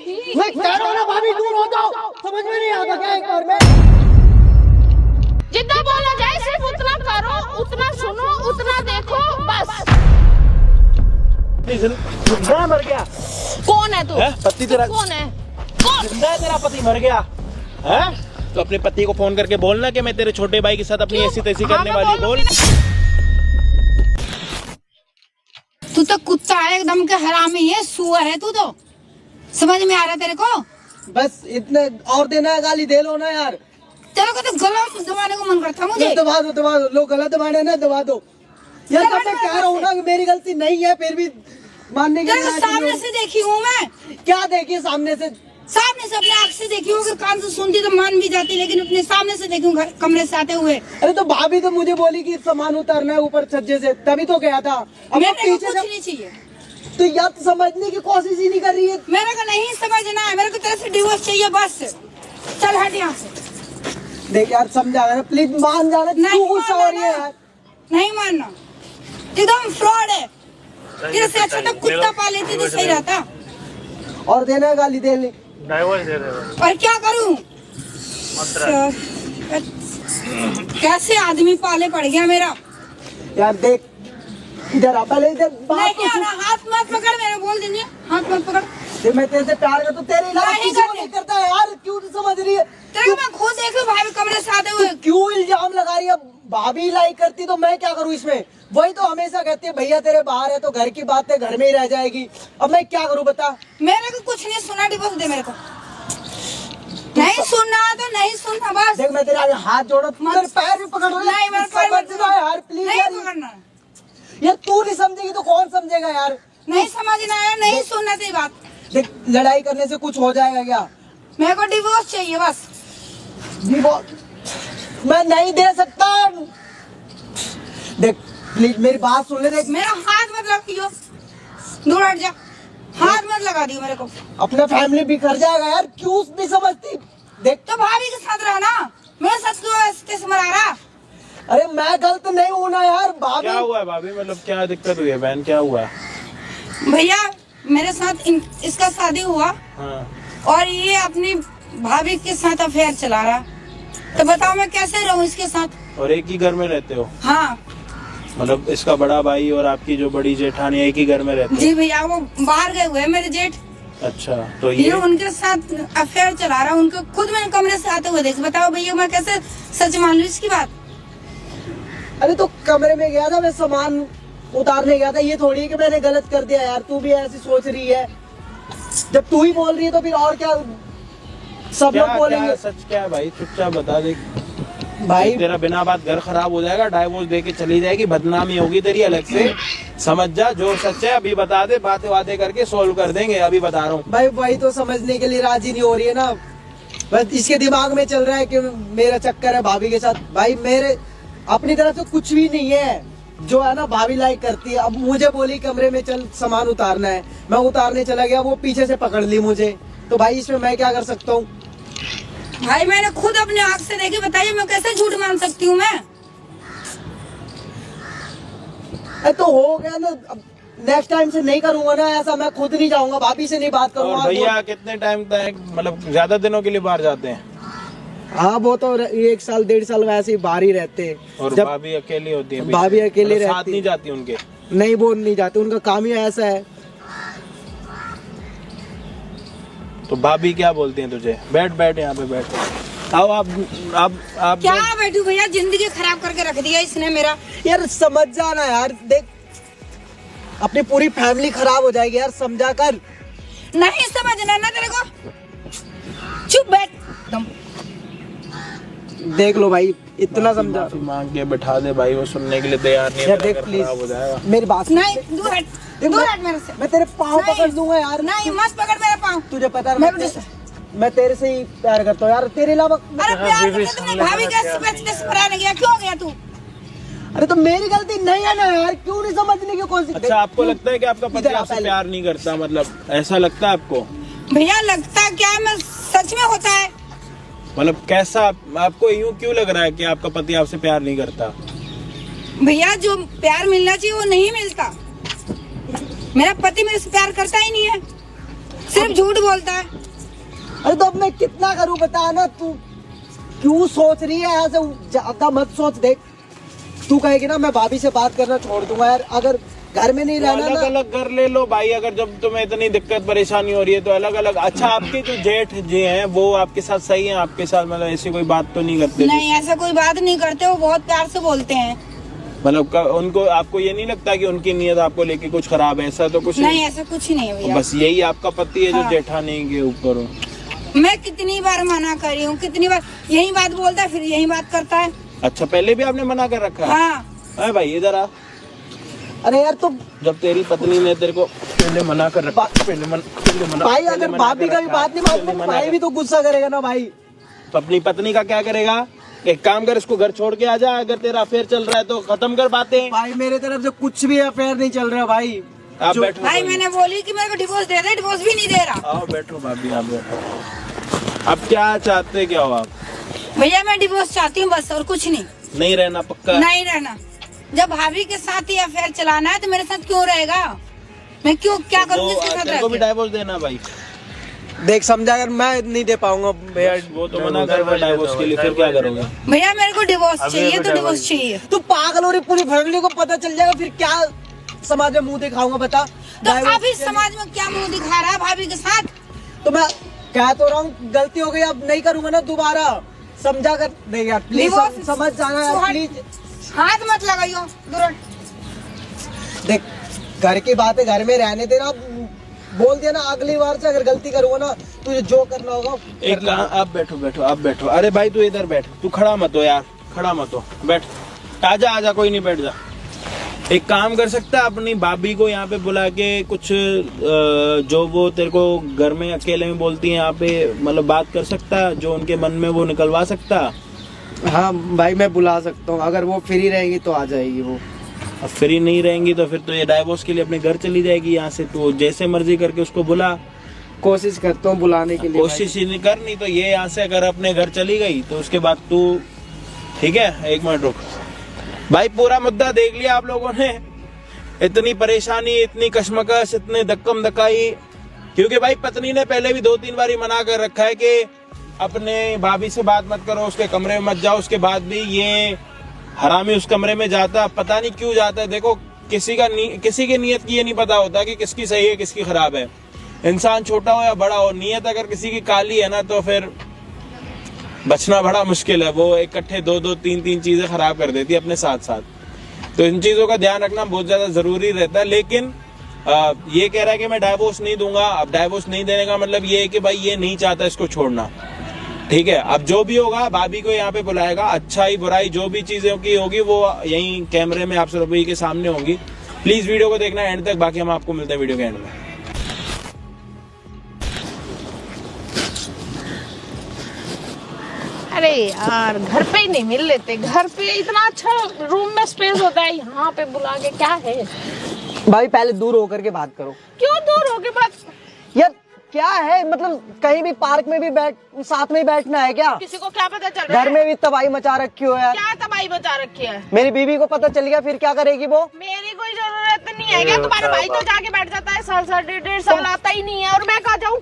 मैं कह रहा हूँ ना भाभी दूर हो जाओ, समझ में नहीं आता क्या एक बार में। जितना बोला जाए सिर्फ उतना करो, उतना सुनो, उतना देखो, बस। मैं मर गया। कौन है तू? पति तेरा कौन है? कौन? जिंदा है, तेरा पति मर गया है? तो अपने पति को फोन करके बोलना कि मैं तेरे छोटे भाई के साथ अपनी ऐसी तैसी करने वाली बोल। तू तो कुत्ता है एकदम के हरामी है, सुअर है तू तो। समझ में आ रहा तेरे को? बस इतने और देना है, गाली दे लो ना यार। तेरे को तो गला दबाने को मन करता मुझे। दबा दो लोग गलत दबाने ना दबा दो यार। जब मैं कह रहा हूँ ना कि मेरी गलती नहीं है फिर भी मानने के लिए सामने से देखी हूँ मैं। क्या देखिए सामने से? सामने से अपने आँख से देखी हूँ, अगर कान से सुनती तो मान भी जाती, लेकिन अपने सामने से देखी हूँ कमरे से आते हुए। अरे तो भाभी तो मुझे बोली कि सामान उतारना है ऊपर छज्जे से, तभी तो गया था। अब मेरे को पीछे कुछ नहीं चाहिए। तो यार समझने की कोशिश ही नहीं कर रही है। मेरे को नहीं समझना है, मेरे को तेरे से डिवोर्स चाहिए बस। चल हट यहाँ से। देख यार समझा ना, प्लीज मान जाना। नहीं तू गुस्सा हो रही है यार। नहीं मानना, एकदम फ्रॉड है। तेरे से अच्छा तो कुत्ता पाल लेती तो सही रहता। और देना गाली दे ले। डाइवोर्स दे दे। और क्या करूं? कैसे आदमी पाले पड़ गया मेरा। यार देख इधर आ, पहले इधर बात नहीं तो सुन। आना, हाथ मत पकड़, मेरे बोल देंगे हाथ मत पकड़। देख मैं तेरे से प्यार करता हूँ, तेरे इलावा नहीं किसी को करते। नहीं करता है यार। क्यों नहीं समझ रही है? तेरे को मैं खुद देख लूं भाई कमरे से आते हुए। क्यों इल्जाम लगा रही है? भाभी लाइक करती तो मैं क्या करूँ इसमें? वही तो हमेशा कहती है भैया तेरे बाहर है तो घर की बातें घर में ही रह जाएगी। अब मैं क्या करूँ बता? मेरे को कुछ नहीं सुना, डिवोर्स दे मेरे को। नहीं सुनना तो नहीं सुनना बस। देख मैं तेरे आगे हाथ जोड़ा, तेरे पैर भी पकड़ रहा नहीं, मेरे पैर मत समझ ना यार प्लीज। नहीं पकड़ना, यार तू नहीं समझेगी तो कौन समझेगा यार? नहीं समझना है, नहीं सुनना तेरी बात। देख लड़ाई करने से कुछ हो जाएगा क्या? मेरे को डिवोर्स चाहिए बस। मैं नहीं दे सकता। देख प्लीज मेरी बात सुन ले। देख मेरा हाथ मत लगाइयो, दूर हट जा। हाथ मत लगा दियो मेरे को। अपना फैमिली बिखर जाएगा यार। क्यों नहीं समझती? देख तो भाभी के साथ रहना, मेरे साथ क्यों ऐसे मरा रहा? अरे मैं गलत नहीं हूँ ना यार। भाभी क्या हुआ है भाभी, मतलब क्या दिक्कत हुई है बहन, क्या हुआ? भैया मेरे साथ इसका शादी हुआ हाँ। और ये अपनी भाभी के साथ अफेयर चला रहा, तो बताओ मैं कैसे रहूं इसके साथ? और एक ही घर में रहते हो? हाँ मतलब इसका बड़ा भाई और आपकी जो बड़ी जेठानी एक ही घर में रहते जी भैया, वो बाहर गए हुए हैं मेरे जेठ। हो? अच्छा तो ये ये उनके साथ अफेयर चला रहा, उनको खुद मैंने कमरे से आते हुए देख। बताओ भैया मैं कैसे सच मान लूं इसकी बात? अरे तो कमरे में गया था, मैं सामान उतारने गया था। ये थोड़ी है कि मैंने गलत कर दिया यार। तू भी ऐसी सोच रही है। जब तू ही बोल रही है तो फिर और क्या सब लोग बोलेंगे। सच क्या है भाई, चुपचाप बता दे भाई तेरा बिना बात घर खराब हो जाएगा, डाइवोर्स दे के चली जाएगी, बदनामी होगी तेरी अलग से। समझ जा, जो सच है अभी बता दे, बातें बातें करके सोल्व कर देंगे, अभी बता रहा हूँ। भाई वही तो समझने के लिए राजी नहीं हो रही है ना। बस इसके दिमाग में चल रहा है कि मेरा चक्कर है भाभी के साथ। भाई मेरे अपनी तरफ से कुछ भी नहीं है। जो है ना भाभी लाइक करती है। अब मुझे बोली कमरे में चल सामान उतारना है, मैं उतारने चला गया, वो पीछे से पकड़ ली मुझे। तो भाई इसमें मैं क्या कर सकता हूँ? भाई मैंने खुद अपने आँख से देखी, बताइए मैं कैसे झूठ मान सकती हूँ मैं? तो हो गया ना, नेक्स्ट टाइम से नहीं करूंगा ना ऐसा। मैं खुद नहीं जाऊंगा, भाभी से नहीं बात और करूंगा। भैया कितने टाइम तक, मतलब ज्यादा दिनों के लिए बाहर जाते हैं? हाँ वो तो 1 साल 1.5 साल वैसे ही बाहर ही रहते हैं। और जब भाभी अकेली होती है? भाभी अकेली मतलब साथ रहती नहीं जाती उनके? नहीं, वो नहीं जाते, उनका काम ही ऐसा है। तो भाभी क्या बोलती हैं तुझे? बैठ बैठ यहाँ पे बैठ। आओ आप क्या बैठू भैया, जिंदगी खराब करके रख दिया इसने मेरा। यार समझ जाना यार। देख अपनी पूरी फैमिली खराब हो जाएगी यार, समझा कर। नहीं समझना ना तेरे को, चुप बैठ तुम। देख लो भाई, इतना समझा। माफी मांग के बैठा दे भाई, वो सुनने के लिए तैयार नहीं है। यार मेरा देख घर खराब हो जाएगा। प्लीज मेरी बात नहीं, दूर हट, देख, दूर हट मेरे से। मैं तेरे पाँव नहीं। पकड़ दूंगा यार। नहीं मत पकड़ मेरा पाँव। तुझे पता है मैं मैं तेरे से ही प्यार करता हूँ यार, तेरे अलावा। अरे प्यार करके तुमने भाभी कैसे बचने से पराने गया, क्यों गया तू? अरे तो मेरी गलती नहीं है ना यार, क्यों नहीं समझने की कोशिश? अच्छा आपको लगता है कि आपका पति इधर आ आपसे पहले। प्यार नहीं करता, मतलब ऐसा लगता है आपको? भैया लगता क्या है, मैं सच में होता है। मतलब कैसा आपको यूं क्यों लग रहा है कि आपका पति आपसे प्यार नहीं करता? भैया जो प्यार मिलना चाहिए वो नहीं मिलता। मेरा पति मेरे से प्यार करता ही नहीं है। सिर्फ झूठ बोलता है। अरे तो अब मैं कितना करूं बता ना, तू क्यों सोच रही है ऐसे, ज्यादा मत सोच। देख तू कहेगी ना मैं भाभी से बात करना छोड़ दूंगा यार, अगर घर में नहीं रहना अलग ना। अलग कर ले लो भाई, अगर जब तुम्हें इतनी दिक्कत परेशानी हो रही है तो अलग अलग। अच्छा आपके जो जेठ जी हैं वो आपके साथ सही हैं, आपके साथ मतलब ऐसी कोई बात तो नहीं करते? नहीं ऐसा कोई बात नहीं करते, वो बहुत प्यार से बोलते हैं। मतलब उनको, आपको ये नहीं लगता कि उनकी नीयत आपको लेके कुछ खराब है? ऐसा तो कुछ नहीं ऐसा कुछ नहीं है भैया। बस यही आपका पति है जो हाँ। जेठानी के ऊपर हो? मैं कितनी बार मना करी हूँ, कितनी बार यही बात बोलता है, फिर यही बात करता है। अच्छा पहले भी आपने मना कर रखा है? हाँ अरे भाई इधर आ। अरे यार तो जब तेरी पत्नी ने तेरे को पहले मना कर रखा, पहले मना भाई अगर भाभी का भी बात नहीं मानूंगा भाई भी तो गुस्सा करेगा ना भाई। तो अपनी पत्नी का क्या करेगा? एक काम कर, इसको घर छोड़ के आ जा। अगर तेरा अफेयर चल रहा है तो खत्म कर बातें। भाई मेरे तरफ से कुछ भी अफेयर नहीं चल रहा भाई। आप बैठो भाई, मैंने बोली कि मेरे को डिवोर्स दे दे, डिवोर्स भी नहीं दे रहा। आओ बैठो भाभी, आप बैठो। अब क्या चाहते क्या हो आप? भैया मैं डिवोर्स चाहती हूँ बस, और कुछ नहीं। नहीं रहना पक्का? नहीं रहना। जब भाभी के साथ ही अफेयर चलाना है तो मेरे साथ क्यों रहेगा? मैं क्यों क्या करूँगी इसके साथ तेरे को भी रह के? डाइवोर्स देना भाई? देख समझा, अगर मैं नहीं दे पाऊंगा भैया। वो तो मना कर रहा है डाइवोर्स के लिए, फिर क्या करोगे? भैया मेरे को डिवोर्स चाहिए तो डिवोर्स चाहिए। तू पागल हो रही, पूरी फैमिली को पता चल जाएगा, फिर क्या समाज में मुंह दिखाऊंगा बता। तो अभी समाज में क्या मुंह दिखा रहा है भाभी के साथ? तो मैं कह तो रहा हूँ गलती हो गई, अब नहीं करूंगा ना दोबारा। समझा कर। नहीं यार प्लीज Divorce- समझ जाना यार सुहान- प्लीज। हाथ मत लगाइयो दूर। देख घर की बात है, घर में रहने देना। बोल दिया ना, अगली बार से अगर गलती करूंगा ना तुझे जो करना होगा एक आप बैठो बैठो, आप बैठो। अरे भाई तू इधर बैठ, तू खड़ा मत हो यार, खड़ा मत हो, बैठ। आजा आजा, कोई नहीं, बैठ जा। एक काम कर सकता है, अपनी भाभी को यहाँ पे बुला के कुछ जो वो तेरे को घर में अकेले में बोलती है यहाँ पे, मतलब बात कर सकता है, जो उनके मन में वो निकलवा सकता। हाँ भाई मैं बुला सकता हूँ, अगर वो फ्री रहेगी तो आ जाएगी वो। अब फ्री नहीं रहेंगी तो फिर तो ये डाइवोर्स के लिए अपने घर चली जाएगी यहाँ से। तो जैसे मर्जी करके उसको बुला। कोशिश करता हूँ बुलाने के लिए। कोशिश ही नहीं करनी तो ये यहाँ से अगर अपने घर चली गई तो उसके बाद तू, ठीक है एक मिनट रुक भाई, पूरा मुद्दा देख लिया आप लोगों ने। इतनी परेशानी, इतनी कश्मकश, इतने धक्कम धक्काई, क्योंकि भाई पत्नी ने पहले भी 2-3 बार मना कर रखा है कि अपने भाभी से बात मत करो, उसके कमरे में मत जाओ। उसके बाद भी ये हरामी उस कमरे में जाता, पता नहीं क्यों जाता है। देखो किसी की नीयत की ये नहीं पता होता कि किसकी सही है किसकी खराब है। इंसान छोटा हो या बड़ा हो, नीयत अगर किसी की काली है ना तो फिर बचना बड़ा मुश्किल है। वो इकट्ठे 2-2, 3-3 चीजें खराब कर देती है अपने साथ साथ। तो इन चीजों का ध्यान रखना बहुत ज्यादा जरूरी रहता है। लेकिन ये कह रहा है कि मैं डाइवोर्स नहीं दूंगा। अब डाइवोर्स नहीं देने का मतलब ये है कि भाई ये नहीं चाहता इसको छोड़ना, ठीक है। अब जो भी होगा भाभी को यहाँ पे बुलाएगा, अच्छाई बुराई जो भी चीजें की होगी वो यहीं कैमरे में आप सभी के सामने होंगी। प्लीज वीडियो को देखना एंड तक, बाकी हम आपको मिलते हैं वीडियो के एंड में। अरे यार घर पे ही नहीं मिल लेते, घर पे इतना अच्छा रूम में स्पेस होता है, यहाँ पे बुला के क्या है? भाई पहले दूर होकर के बात करो। क्यों दूर होके बात? यार क्या है, मतलब कहीं भी पार्क में भी साथ में ही बैठना है क्या? किसी को क्या पता चल रहा घर है? में भी तबाही मचा रखी हो यार। क्या तबाही बचा रखी है? मेरी बीवी को पता चल गया फिर क्या करेगी वो? मेरी कोई जरूरत नहीं है क्या? तुम्हारा भाई तो जाके बैठ जाता है, साल 1.5 आता ही नहीं है, और मैं कहाँ जाऊँ?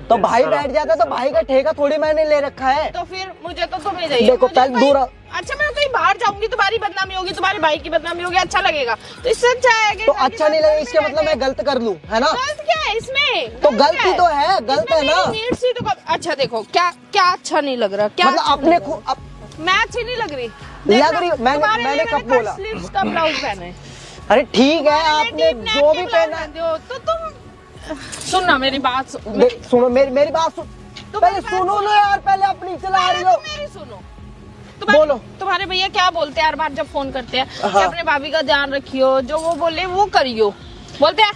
तो भाई बैठ जाता तो भाई का ठेका थोड़ी मैंने ले रखा है। तो फिर मुझे तो तुम ही चाहिए। देखो, मुझे पहले दूर अच्छा मैं कहीं बाहर जाऊंगी, तुम्हारी बदनामी होगी, तुम्हारे भाई की बदनामी होगी, अच्छा लगेगा? तो इससे अच्छा है कि तो अच्छा नहीं लगे इसके मतलब मैं गलत कर लूं, है ना? गलत क्या है इसमें? तो गलत गलती क्या तो है, गलत है ना? मेरी नीड्स ही तो अच्छा देखो क्या क्या अच्छा नहीं लग रहा, क्या मतलब अच्छा अपने नहीं लग को रहा? मैं अच्छी नहीं लग रही? लग रही, मैंने कब बोला? स्लीव्स का ब्लाउज पहना है, अरे ठीक है, आपने जो भी पहना। तो तुम सुनना मेरी बात सुनो मेरी बात सुन, पहले सुनो ना यार, पहले अपनी चला रही हो। मेरी सुनो। बोलो। तुम्हारे भैया क्या बोलते हैं हर बार जब फोन करते हैं कि हाँ। अपने भाभी का ध्यान रखियो, जो वो बोले वो करियो, बोलते हैं?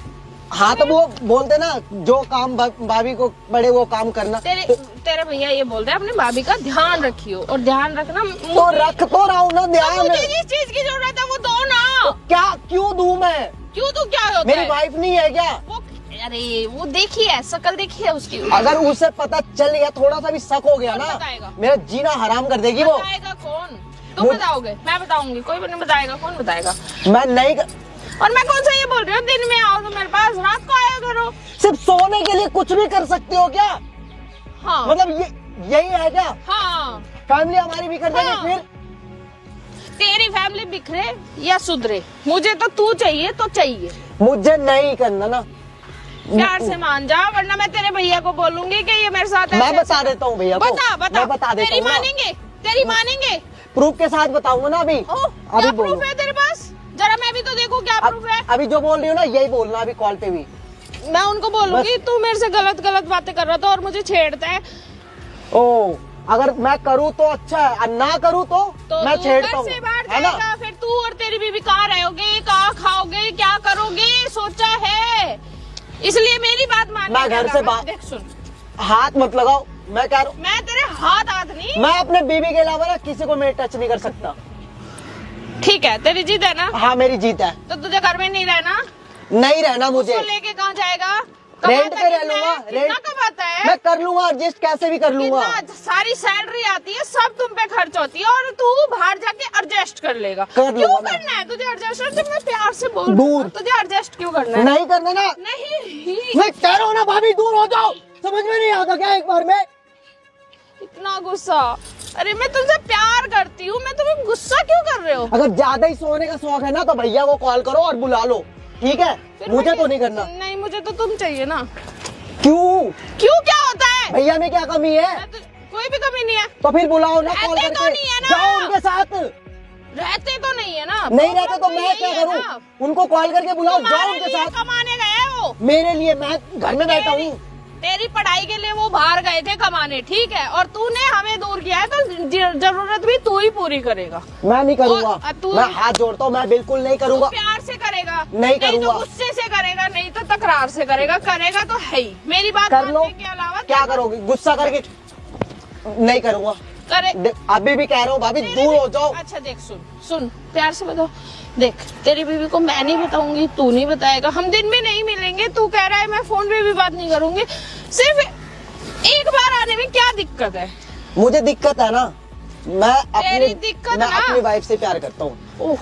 हाँ तो वो बोलते ना जो काम भाभी को पड़े वो काम करना। तेरे भैया ये बोलते हैं अपने भाभी का ध्यान रखियो, और ध्यान रखना तो रख तो रहा हूँ ना ध्यान। मुझे जिस चीज की जरूरत है वो दो ना। क्या क्यों दूं मैं? क्यों तो क्या होता मेरी है? वाइफ नहीं है क्या? वो अरे वो देखी है, शकल देखी है उसकी? अगर उसे पता चल गया, थोड़ा सा भी शक हो गया कौन ना, बताएगा? मेरा जीना हराम कर देगी वो। बताएगा कौन? तुम बताओगे? मैं बताऊंगी? कोई भी नहीं बताएगा। कौन बताएगा? मैं नहीं और मैं कौन सा ये बोल रही हूँ दिन में आओ तो मेरे पास, रात को आया करो। सिर्फ सोने के लिए कुछ भी कर सकती हो क्या? हाँ मतलब ये यही है क्या? हाँ, फैमिली हमारी बिखर जाएगी हाँ। फिर? तेरी फैमिली बिखरे या सुधरे, मुझे तो तू चाहिए तो चाहिए। मुझे नहीं करना ना। प्यार से मान जा, वरना मैं तेरे भैया को बोलूंगी कि ये मेरे साथ मैं ऐसे बता देता हूँ भैया को। बता बता, मैं बता देता तेरी हूँ ना। मानेंगे, तेरी मानेंगे। प्रूफ के साथ बताऊंगा ना अभी। ओ, अभी क्या बोलो। प्रूफ है तेरे पास? जरा मैं भी तो देखूं क्या प्रूफ है। अभी जो बोल रही हूँ ना यही बोलना अभी कॉल पे भी। मैं उनको बोलूंगी तू मेरे से गलत गलत बातें कर रहा था और मुझे छेड़ता है। ओ, अगर मैं करूँ तो अच्छा है और ना करूँ तो मैं तू छेड़ता घर हूँ, से बाहर है ना? जाएगा, फिर तू और तेरी बीवी कहाँ रहोगे, कहाँ खाओगे, क्या करोगे, सोचा है? इसलिए मेरी बात मान। मैं घर से बाहर- देख सुन, हाथ मत लगाओ, मैं कह रहा हूँ। मैं तेरे हाथ नहीं। मैं अपने बीवी के अलावा ना किसी को मैं टच नहीं कर सकता। ठीक है, तेरी जीत है ना? हाँ मेरी जीत है। तो तुझे घर में नहीं रहना? नहीं रहना मुझे। उसको लेके कहाँ जाएगा? रेंट कमाता पे रह कितना लूंगा। है? कितना कमाता है? मैं कर लूंगा एडजस्ट, कैसे भी कर लूंगा। कितना सारी सैलरी आती है, सब तुम पे खर्च होती है और तू बाहर जाके एडजस्ट कर लेगा। कर क्यों लूंगा मैं। करना है तुझे एडजस्ट? जब मैं प्यार से बोल रही दूर। हूँ, तुझे एडजस्ट क्यों करना है? नहीं करना ना। नहीं, मैं कह रहा हूँ ना भाभी, दूर हो जाओ। समझ में नहीं आता क्या एक बार में? इतना गुस्सा। अरे मैं तुमसे प्यार करती हूँ, मैं तुम्हें गुस्सा क्यों कर रहे हो? अगर ज्यादा ही सोने का शौक है ना तो भैया को कॉल करो और बुला लो, ठीक है? फिर मुझे मैं- तो नहीं करना। नहीं, मुझे तो तुम चाहिए ना। क्यों? क्यों, क्या होता है? भैया में क्या कमी है? कोई भी कमी नहीं है। तो फिर बुलाओ ना कॉल रहते तो करके। नहीं है ना। जाओ उनके साथ। रहते तो नहीं है ना? नहीं रहते तो यही मैं क्या है करूँ? ना। उनको कॉल करके बुलाओ, जाओ तुम्हारे उनके लिए साथ। कमाने गए हैं वो। मेरे लिए, मैं घर में बैठा हूँ। तेरी पढ़ाई के लिए वो बाहर गए थे कमाने, ठीक है, और तूने हमें दूर किया है, तो जरूरत भी तू ही पूरी करेगा। मैं नहीं करूँगा। और तू- मैं हाथ जोड़ता हूँ, मैं बिल्कुल नहीं करूँगा। प्यार से करेगा, नहीं तो करूँगा। गुस्से से करेगा, नहीं तो तकरार से करेगा। करेगा तो है ही। मेरी बात कर लो। मानने के अलावा क्या करोगे? गुस्सा करके? नहीं करूँगा। करे। अभी भी कह रहा हूँ भाभी, दूर हो जाओ। अच्छा देख, सुन प्यार से बताओ। देख, तेरी बीवी को मैं नहीं बताऊंगी, तू नहीं बताएगा, हम दिन में नहीं मिलेंगे। तू कह रहा है मैं फोन पे भी बात नहीं करूंगी। सिर्फ एक बार आने में क्या दिक्कत है? मुझे दिक्कत है ना, मैं तेरी दिक्कत ना? अपनी वाइफ से प्यार करता हूँ। ओह,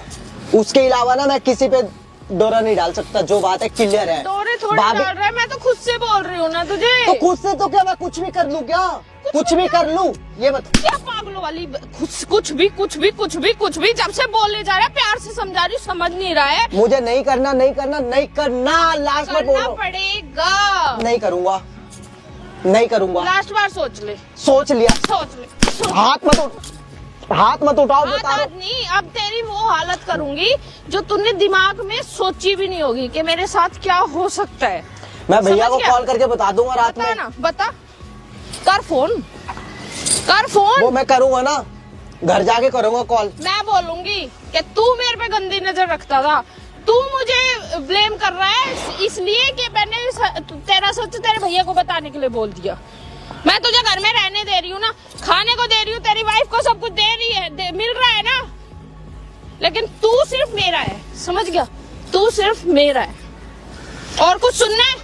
उसके अलावा ना मैं किसी पे डोरा नहीं डाल सकता। जो बात है क्लियर है। दौरे थोड़ी भाभी- डाल रहा है, मैं तो खुद से बोल रही हूँ ना तुझे। तो खुद से तो क्या मैं कुछ भी कर लूँ क्या? कुछ भी कर लूँ? ये बता। क्या पागलों वाली कुछ भी जब से बोलने जा रहा है, प्यार से समझा रही हूँ, समझ नहीं रहा है। मुझे नहीं करना, नहीं करना, नहीं करना। लास्ट में करना बोलो। पड़ेगा। नहीं करूँगा, नहीं करूँगा। लास्ट बार सोच ले, सोच लिया। सोच ले। हाथ मत उठाओ, बता आज रहा नहीं, अब तेरी वो हालत करूंगी जो तूने दिमाग में सोची भी नहीं होगी कि मेरे साथ क्या हो सकता है। मैं भैया को समझ गया? कॉल करके बता दूंगा रात बता में। ना, बता। कर फोन। वो मैं करूँगा ना, घर जाके करूँगा कॉल। मैं बोलूंगी कि तू मेरे पे गंदी नजर रखता था, तू मुझे ब्लेम कर रहा है इसलिए कि मैंने तेरा सच तेरे भैया को बताने के लिए बोल दिया। मैं तुझे घर में रहने दे रही हूँ ना, खाने को दे रही हूँ, तेरी वाइफ को सब कुछ दे रही है, मिल रहा है ना, लेकिन तू सिर्फ मेरा है, समझ गया? तू सिर्फ मेरा है। और कुछ सुनना है?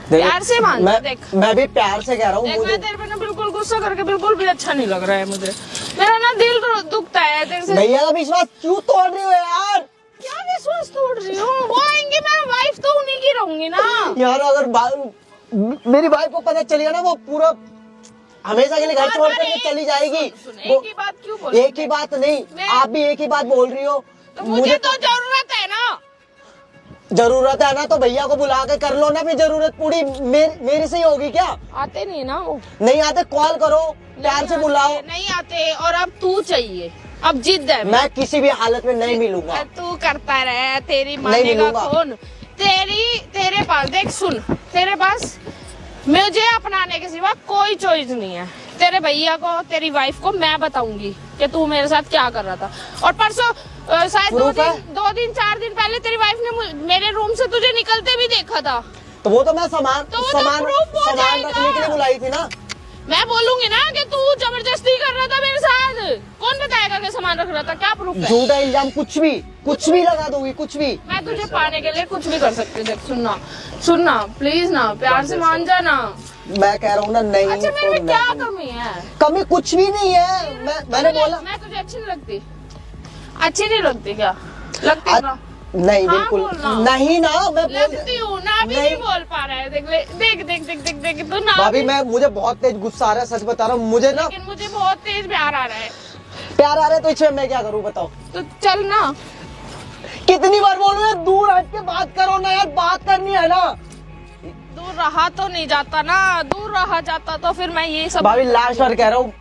प्यार से मान जा। देख, मैं भी प्यार से कह रहा हूँ। देख, मुझे मैं तेरे पे ना बिल्कुल गुस्सा करके बिल्कुल भी अच्छा नहीं लग रहा है मुझे। मेरा ना दिल दुखता है तेरे से। भैया का विश्वास क्यों तोड़ रही हो यार? क्या विश्वास तोड़ रही हूँ? वो आएंगे, मैं वाइफ तो उन्हीं की रहूंगी ना। यार अगर मेरी वाइफ को पता चलेगा ना, वो पूरा हमेशा के लिए घर छोड़ करके चली जाएगी। सुन, एक ही बात क्यों बोल? एक ही बात नहीं, आप भी एक ही बात बोल रही हो। तो मुझे तो जरूरत है ना। जरूरत है ना तो भैया को बुला के कर लो ना, फिर जरूरत पूरी मेरे से ही होगी क्या? आते नहीं ना वो। नहीं आते कॉल करो, प्यार से बुलाओ। नहीं आते, और अब तू चाहिए, अब जिद है। मैं किसी भी हालत में नहीं मिलूंगा। तू करता रहे, तेरी मानेगा मिलूंगा। कौन? तेरे पास देख, सुन, तेरे पास मुझे अपनाने के सिवा कोई चॉइस नहीं है। तेरे भैया को, तेरी वाइफ को मैं बताऊंगी कि तू मेरे साथ क्या कर रहा था। और परसों शायद 2 दिन 4 दिन पहले तेरी वाइफ ने मेरे रूम से तुझे निकलते भी देखा था। तो वो तो मैं सामान तो वो तो proof हो जाएगा। रखने के लिए बुलाई थी ना। मैं बोलूंगी ना कि तू जबरदस्ती कर रहा था मेरे साथ। कौन बताएगा कि सामान रख रहा था? क्या प्रूफ है? झूठा इल्जाम कुछ भी लगा दूंगी, कुछ भी। मैं तुझे पाने के लिए कुछ भी कर सकती हूँ। देख, सुनना प्लीज ना, प्यार से मान जाना। मैं कह रहा हूँ ना, नहीं अच्छा, मेरे तो में क्या नहीं। कमी है? कमी कुछ भी नहीं है। मैंने बोला मैं तुझे अच्छी नहीं लगती। अच्छी नहीं लगती क्या? लगती हूँ ना? नहीं हाँ, बिल्कुल बोलना। नहीं ना, मैं बोल लगती हूँ ना, अभी नहीं बोल पा रहा है। देख ले, देख देख देख देख देख तू ना भाभी अभी- मैं मुझे बहुत तेज गुस्सा आ रहा है, सच बता रहा हूँ मुझे ना लेकिन मुझे बहुत तेज प्यार आ रहा है। प्यार आ रहा है, तो इसमें मैं क्या करूँ बताओ? तो चल ना। कितनी बार बोलूं यार, दूर हट के बात करो ना यार, बात करनी है ना। दूर रहा तो नहीं जाता ना, दूर रहा जाता तो फिर मैं ये सब भाभी लास्ट बार कह रहा हूँ,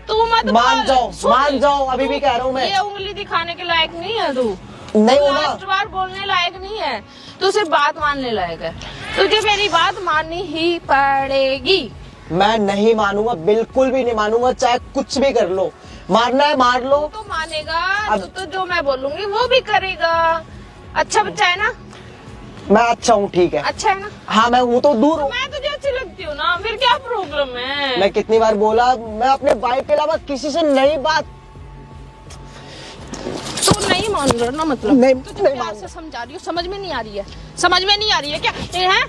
तू मत मान बोल। जाओ, सुन, मान जाओ, अभी भी कह रहा हूँ मैं। ये उंगली दिखाने के लायक नहीं है तू। नहीं तू हो ना। लास्ट बार बोलने लायक नहीं है, तू सिर्फ बात मानने लायक है। तुझे मेरी बात माननी ही पड़ेगी। मैं नहीं मानूंगा, बिल्कुल भी नहीं मानूंगा, चाहे कुछ भी कर लो। मारना है मार लो। तू तो मानेगा, अब- तू तो जो मैं बोलूंगी वो भी करेगा। अच्छा बच्चा है ना? मैं अच्छा हूँ, ठीक है। अच्छा है ना? हाँ मैं हूँ तो दूर हूँ। मैं तुझे अच्छी लगती हूँ ना, फिर क्या प्रॉब्लम है? मैं कितनी बार बोला, मैं अपने भाई के अलावा किसी से नहीं बात। तू नहीं मान रहा ना, मतलब नहीं, तुझे नहीं प्यार मान से समझा रही हूँ, समझ में नहीं आ रही है? समझ में नहीं आ रही है क्या? ये है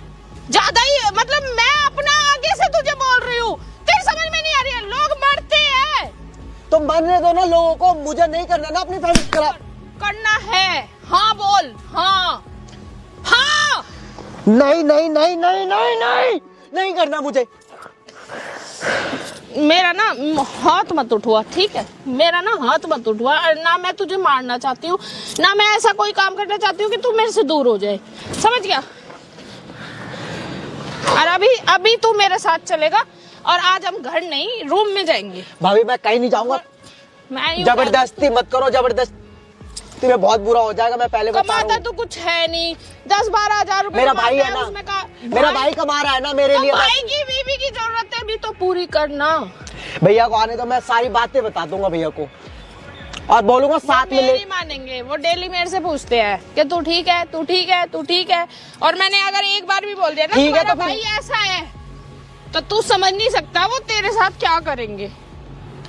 ज्यादा ही, मतलब मैं अपना आगे से तुझे बोल रही हूँ, तेरी समझ में नहीं आ रही है। लोग मरते हैं तो मरने दो ना लोगों को, मुझे नहीं करना ना अपनी फैमिली खराब। करना है। हाँ बोल, हाँ हाँ। नहीं नहीं नहीं नहीं नहीं नहीं नहीं करना मुझे। मेरा ना हाथ मत उठवा, ठीक है? मेरा ना हाथ मत उठवा। ना मैं तुझे मारना चाहती हूँ, ना मैं ऐसा कोई काम करना चाहती हूँ कि तू मेरे से दूर हो जाए, समझ गया? और अभी तू मेरे साथ चलेगा, और आज हम घर नहीं रूम में जाएंगे। भाभी मैं कहीं नहीं जाऊंगा, मैं यूं जबरदस्ती मत करो, जबरदस्ती में बहुत बुरा हो जाएगा, मैं पहले बता कमाता रहा हूँ। तो कुछ है नहीं, 10-12 हजार रुपए मेरा कमाता भाई है ना, उसमें का मेरा भाई कमा रहा है ना मेरे तो लिए। भाई की बीवी की जरूरत है भी तो पूरी करना। भैया को आने तो मैं सारी बातें बता दूंगा भैया को, और बोलूंगा साथ में ले। मेरी मानेंगे, वो डेली मेरे से पूछते हैं कि तू ठीक है, तू ठीक है, तू ठीक है। और मैंने अगर एक बार भी बोल दिया ना ठीक है तुम्हारा तो फिर- भाई ऐसा है, तो तू समझ नहीं सकता वो तेरे साथ क्या करेंगे।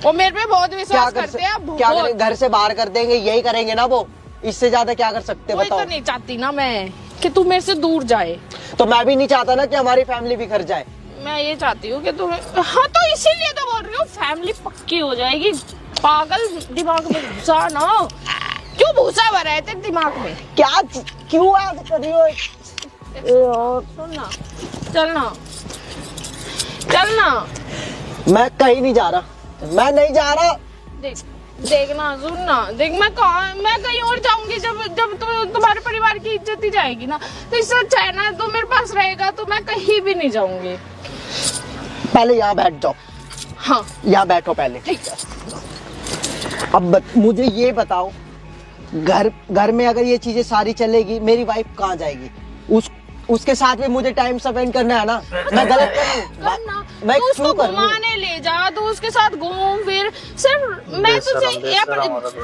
वो मेरे पे बहुत क्या विश्वास कर करते हैं, क्या बहुत। करेंगे, घर से बाहर कर देंगे, यही करेंगे ना वो, इससे ज्यादा क्या कर सकते हैं वही तो बताओ? नहीं चाहती ना मैं कि तू मेरे से दूर जाए। तो मैं भी नहीं चाहता ना कि हमारी फैमिली बिखर जाए। मैं ये चाहती हूँ कि तुम, हाँ तो इसीलिए तो बोल रही हूँ, फैमिली पक्की हो जाएगी। पागल, दिमाग में घुसा ना, क्यों भूसा भरा है तेरे दिमाग में? क्या क्यों ऐसे कर रही हो? सुन ना, चलना चलना। मैं कहीं नहीं जा रहा, मैं नहीं जा रहा। देख देखना, सुन ना, देख मैं कहीं और जाऊंगी जब जब तुम्हारे परिवार की इज्जत ही जाएगी ना। तो इससे अच्छा है ना तू मेरे पास रहेगा, तो मैं कहीं भी नहीं जाऊंगी। पहले यहाँ बैठ जाओ, हाँ यहाँ बैठो पहले। ठीक है। अब मुझे ये बताओ, घर में अगर ये चीजें सारी चलेगी, मेरी वाइफ कहाँ जाएगी? उसके साथ भी मुझे टाइम स्पेंड करना है ना। मैं गलत करना, करूँ? मैं तू उसको क्यों करूँ? घुमाने ले जा, तू उसके साथ घूम फिर। सिर्फ मैं तुझे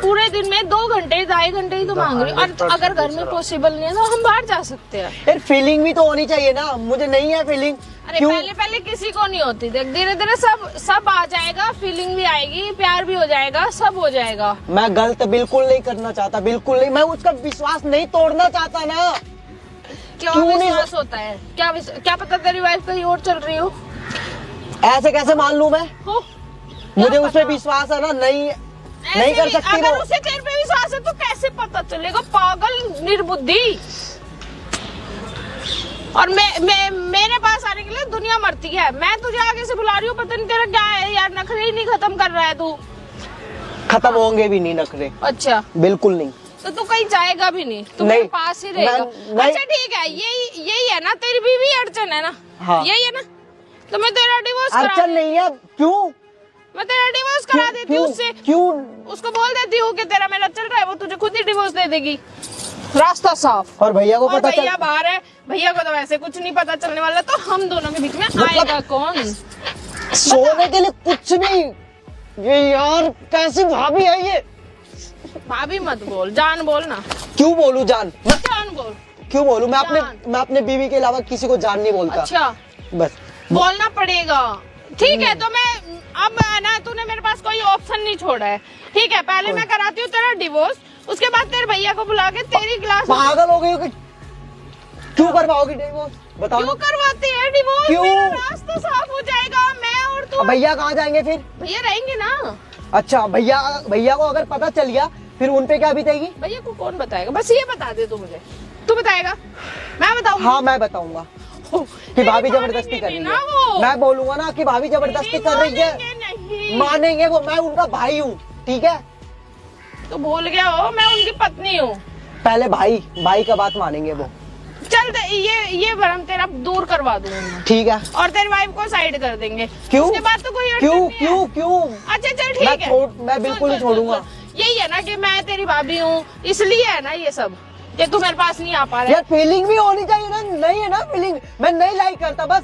पूरे दिन में 2 घंटे 2.5 घंटे ही तो मांग रही हूँ। और अगर घर में पॉसिबल नहीं है तो हम बाहर जा सकते हैं। यार फीलिंग भी तो होनी चाहिए ना, मुझे नहीं है फीलिंग। अरे क्यों? पहले किसी को नहीं होती, देख धीरे धीरे सब आ जाएगा, फीलिंग भी आएगी, प्यार भी हो जाएगा, सब हो जाएगा। मैं गलत बिल्कुल नहीं करना चाहता, बिल्कुल नहीं। मैं उसका विश्वास नहीं तोड़ना चाहता ना। क्यों क्यों नहीं विश्वास होता है? क्या पता तेरी वाइफ कहीं और चल रही हो? ऐसे कैसे मान लूं मैं? हो मुझे उस पता? पर विश्वास है ना, नहीं ऐसे कर भी सकती अगर वो। उसे तेरे पे विश्वास है तो कैसे पता चलेगा? पागल, निर्बुद्धि। और मेरे पास आने के लिए दुनिया मरती है। मैं तुझे आगे से बुला रही हूँ, पता नहीं तेरा क्या है यार, नखरे ही नहीं खत्म कर रहा है तू। खत्म होंगे भी नहीं नखरे, अच्छा बिल्कुल नहीं। तो तू कहीं जाएगा भी नहीं, तू नहीं, मेरे पास ही रहेगा। नहीं। अच्छा ठीक है, यही है ना तेरी बीवी अड़चन है ना? हाँ। यही है ना? तो मैं तेरा डिवोर्स करा अड़चन नहीं है। क्यों? मैं तेरा डिवोर्स करा देती हूँ उससे। क्यों? उसको बोल देती हूँ कि तेरा मेरा चल रहा है, वो तुझे खुद ही डिवोर्स दे देगी। रास्ता साफ। और भैया को और पता भैया चल, बाहर है, भैया को तो वैसे कुछ नहीं पता चलने वाला, तो हम दोनों के बीच में आएगा कौन? सोने के लिए कुछ भी। ये यार कैसी भाभी है ये? भाभी मत बोल, जान बोल ना। क्यों बोलूं जान? जान बोल। क्यों बोलूं? मैं अपने बीवी के अलावा किसी को जान नहीं बोलता। अच्छा बस बोलना पड़ेगा, ठीक है? तो मैं अब ना, तूने मेरे पास कोई ऑप्शन नहीं छोड़ा है, ठीक है? पहले मैं कराती हूँ तेरा डिवोर्स, उसके बाद तेरे भैया को बुला के तेरी क्लास। पागल हो गई हो कि क्यों करवाओगी डिवोर्स? बताओ क्यों ना। करवाते हैं डिवोर्स? क्यों? मेरा रास्ता साफ हो जाएगा, मैं और तू। भैया कहाँ जाएंगे फिर? भैया रहेंगे ना? अच्छा भैया को अगर पता चल गया फिर उन पे क्या बीतेगी? भैया को कौन बताएगा? बस ये बता दे तू मुझे। तू बताएगा? मैं बताऊंगी? हाँ मैं बताऊंगा कि भाभी जबरदस्ती कर रही ना वो। है। मैं बोलूंगा ना कि भाभी जबरदस्ती कर रही है। नहीं मानेंगे वो, मैं उनका भाई हूँ, ठीक है? तो भूल गया हो, मैं उनकी पत्नी हूँ। पहले भाई का बात मानेंगे वो। चल ये भरम तेरा दूर करवा दूंगा, ठीक है? और तेरी वाइफ को साइड कर देंगे। क्यों? उसके बाद तो कोई क्यों अड़चन नहीं है। क्यों? अच्छा चल ठीक है, मैं बिल्कुल नहीं छोड़ूंगा। यही है ना कि मैं तेरी भाभी हूँ, इसलिए है ना ये सब, ये तू मेरे पास नहीं आ पा रहा यार फीलिंग भी होनी चाहिए ना, नहीं है ना फीलिंग। मैं नहीं लाइक करता, बस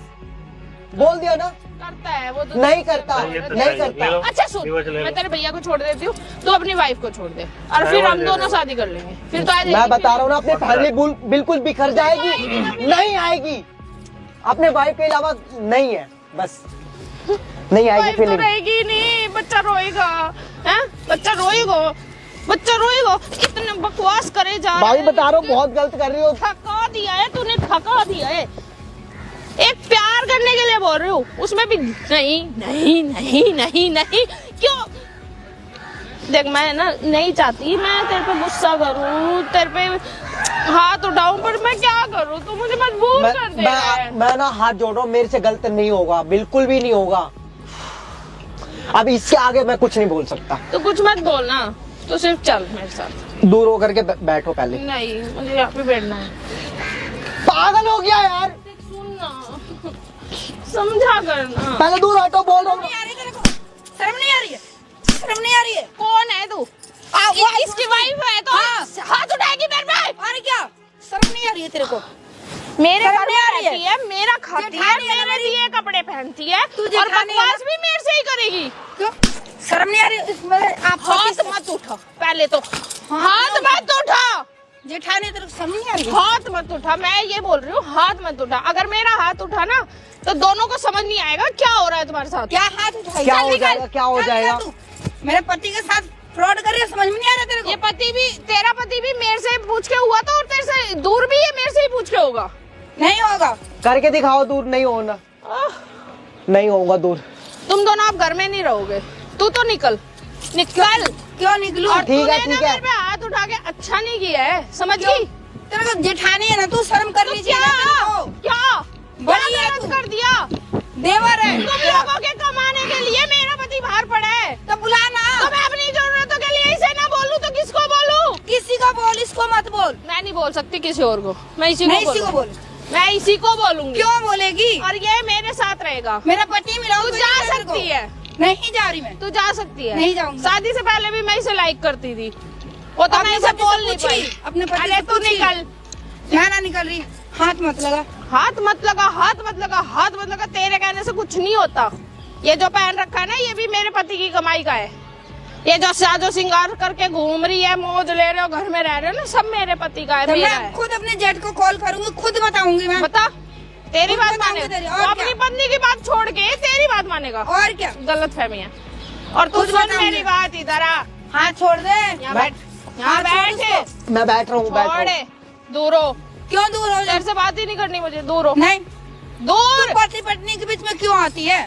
बोल दिया ना। करता है वो तो नहीं करता, नहीं करता। अच्छा सुन, मैं तेरे भैया को छोड़ देती हूँ, तू अपनी वाइफ को छोड़ दे, और फिर हम दोनों शादी कर लेंगे। फिर तो आ जाएगी। मैं बता रहा हूँ ना, अपनी फैमिली बिल्कुल बिखर जाएगी, नहीं आएगी। अपने वाइफ के अलावा नहीं है, बस नहीं आएगी वाइफ तो फीलिंग। रहेगी नहीं, बच्चा रोएगा, हैं? बच्चा रोएगा, इतना बकवास करे जा रहा भाई है। बता रहा हूँ, बहुत गलत कर रही हो। थका दिया है तूने, थका दिया है। एक प्यार करने के लिए बोल रही हूँ, उसमें भी नहीं क्यों? देख मैं ना नहीं चाहती मैं तेरे पे गुस्सा करूँ, तेरे पे हाथ उठाऊं, पर मैं क्या करूँ? तू मुझे मजबूर कर दे रहा है। मैं ना हाथ जोड़ रहा हूँ, मेरे से गलत नहीं होगा, बिल्कुल भी नहीं होगा। अब इससे आगे मैं कुछ नहीं बोल सकता। तो कुछ मत बोलना, तो सिर्फ चल मेरे साथ। दूर होकर के बैठो पहले। नहीं मुझे यहाँ पे बैठना है। पागल हो गया यार, सुन ना, समझा करना। पहले दूर हटो, बोल रहा हूँ। शर्म नहीं आ रही है? शर्म नहीं आ रही है? कौन है तू? इसकी वाइफ है तो हाथ उठाएगी मेरे पे? अरे क्या शर्म नहीं आ रही है तेरे को? मेरे शर्म घर नहीं आ में रही है? रहती है, मेरा खाती है, जेठानी है ना मेरे लिए कपड़े पहनती है, तू और जेठानी है ना? बकवास भी मेरे से ही करेगी। क्यों शर्म नहीं आ रही है? इसमें आप हाथ मत उठा, पहले तो हाथ मत उठा, जेठानी तेरे को शर्म नहीं आ रही है? हाथ मत उठा। मैं ये बोल रही हूँ, हाथ मत उठा। अगर मेरा हाथ उठा ना तो दोनों को समझ नहीं आएगा क्या हो रहा है तुम्हारे साथ। क्या हाथ उठाई? क्या चल हो निकल। जाएगा, क्या हो चल जाएगा? निकल तू। मेरे पति के साथ फ्रॉड कर रही है, समझ में नहीं आ रहा तेरे को? ये पति भी, तेरा पति भी मेरे से पूछ के हुआ था, और तेरे से दूर भी है, मेरे से ही पूछ के होगा। नहीं होगा। करके दिखाओ, दूर नहीं होना, नहीं होगा दूर। तुम दोनों आप घर में नहीं रहोगे, तू तो निकल। क्यों निकलूं? और ठीक है, तूने ना ठीक है। मेरे पे हाथ उठा के अच्छा नहीं किया है, समझ गई? तेरे को जेठानी है ना, तू शर्म करनी तो क्या चाहिए तेरे को। क्या बड़ी है गलत तू। कर दिया? देवर है तुम लोगों के कमाने के लिए मेरा पति बाहर पड़ा है, तो बुला ना। तो मैं अपनी जरूरतों के लिए इसे ना बोलूं तो किसको बोलूं? किसी को बोल, इसको मत बोल। मैं नहीं बोल सकती किसी और को, मैं इसी नहीं, को इसी को बोल। मैं इसी को बोलूंगी। क्यों बोलेगी? और ये मेरे साथ रहेगा। मेरा पति मिला तू जा सकती है, नहीं जा रही मैं। तू जा सकती है। नहीं जाऊंगी। शादी से पहले भी मैं इसे लाइक करती थी, वो तो मैं इसे बोल नहीं पाई। अपने पति अरे से तू पूछी। निकल, ना निकल रही, हाथ मत लगा। हाथ मत लगा, हाथ मत लगा, हाथ मत लगा। तेरे कहने से कुछ नहीं होता। ये जो पहन रखा है ना, ये भी मेरे पति की कमाई का है। ये जो साजो सिंगार करके घूम रही है, मौज ले रहे हो, घर में रह रहे हो ना, सब मेरे पति का है, तो मेरा मैं है। खुद अपने जेठ को कॉल करूंगी, खुद बताऊंगी मैं। बता, तेरी खुद बात बताऊंगी माने? तेरी, वो और अपनी क्या? पत्नी की बात छोड़ के तेरी बात मानेगा? और क्या? गलत फहमी है। और तू खुद सुन बताऊंगी। मेरी बात, इधर आ, हाथ छोड़ दे। यहाँ बैठ, यहाँ हाथ छोड़ बैठ, इसको। मैं बैठ रहा हूँ, बैठ रहा छोड़े, हूँ। दूर हो। क्यों दूर हो जा? तेरे से बात ही नहीं करनी मुझे, दूर हो। नहीं, दूर। पति पत्नी के बीच में क्यों आती है?